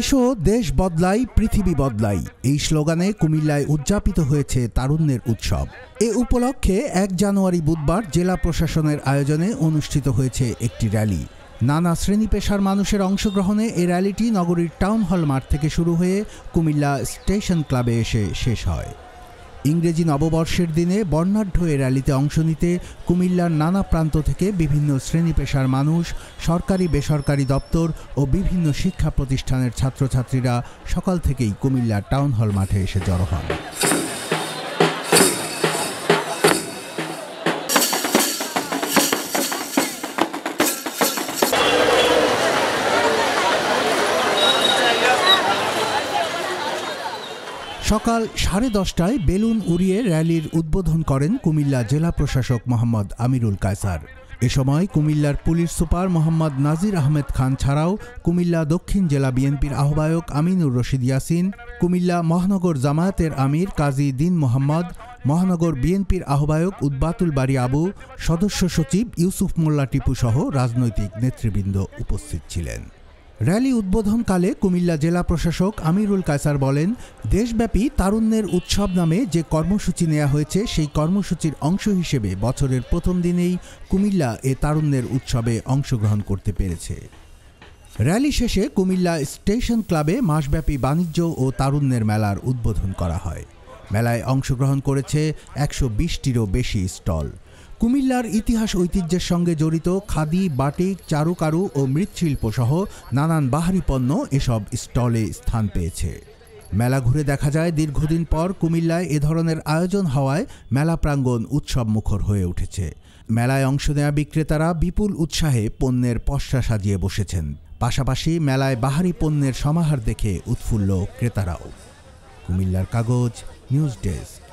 এসো দেশ বদলাই পৃথিবী বদলাই এই স্লোগানে কুমিল্লায় উদযাপিত হয়েছে তারুণ্যের উৎসব। এ উপলক্ষে ১ জানুয়ারি বুধবার জেলা প্রশাসনের আয়োজনে অনুষ্ঠিত হয়েছে একটি র্যালি। নানা শ্রেণী পেশার মানুষের অংশগ্রহণে এই র্যালিটি নগরীর টাউন হল মাঠ থেকে শুরু হয়ে কুমিল্লা স্টেশন ক্লাবে এসে শেষ হয়। ইংরেজি নববর্ষের দিনে বর্ণাঢ্য এ র্যালিতে অংশ নিতে কুমিল্লার নানা প্রান্ত থেকে বিভিন্ন শ্রেণী পেশার মানুষ, সরকারি বেসরকারি দপ্তর ও বিভিন্ন শিক্ষা প্রতিষ্ঠানের ছাত্রছাত্রীরা সকাল থেকেই কুমিল্লার টাউন হল মাঠে এসে জড়ো হন। সকাল 10:30টায় বেলুন উড়িয়ে র্যালির উদ্বোধন করেন কুমিল্লা জেলা প্রশাসক মোহাম্মদ আমিরুল কায়সার। এ সময় কুমিল্লার পুলিশ সুপার মোহাম্মদ নাজির আহমেদ খান ছাড়াও কুমিল্লা দক্ষিণ জেলা বিএনপির আহ্বায়ক আমিনুর রশিদ ইয়াসিন, কুমিল্লা মহানগর জামায়াতের আমির কাজী দীন মোহাম্মদ, মহানগর বিএনপির আহ্বায়ক উদ্বাতুল বারী আবু, সদস্য সচিব ইউসুফ মোল্লা টিপু সহ রাজনৈতিক নেতৃবৃন্দ উপস্থিত ছিলেন। র্যালি উদ্বোধনকালে কুমিল্লা জেলা প্রশাসক আমিরুল কায়সার বলেন, দেশব্যাপী তারুণ্যের উৎসব নামে যে কর্মসূচি নেওয়া হয়েছে সেই কর্মসূচির অংশ হিসেবে বছরের প্রথম দিনেই কুমিল্লা এ তারুণ্যের উৎসবে অংশগ্রহণ করতে পেরেছে। র্যালি শেষে কুমিল্লা স্টেশন ক্লাবে মাসব্যাপী বাণিজ্য ও তারুণ্যের মেলার উদ্বোধন করা হয়। মেলায় অংশগ্রহণ করেছে ১২০টিরও বেশি স্টল। কুমিল্লার ইতিহাস ঐতিহ্যের সঙ্গে জড়িত খাদি, বাটিক, চারুকারু ও মৃৎশিল্প সহ নানান বাহারি পণ্য এসব স্টলে স্থান পেয়েছে। মেলা ঘুরে দেখা যায় দীর্ঘদিন পর কুমিল্লায় এ ধরনের আয়োজন হওয়ায় মেলা প্রাঙ্গণ উৎসব মুখর হয়ে উঠেছে। মেলায় অংশ নেওয়া বিক্রেতারা বিপুল উৎসাহে পণ্যের পসরা সাজিয়ে বসেছেন। পাশাপাশি মেলায় বাহারি পণ্যের সমাহার দেখে উৎফুল্ল ক্রেতারাও। কুমিল্লার কাগজ, নিউজ ডেস্ক।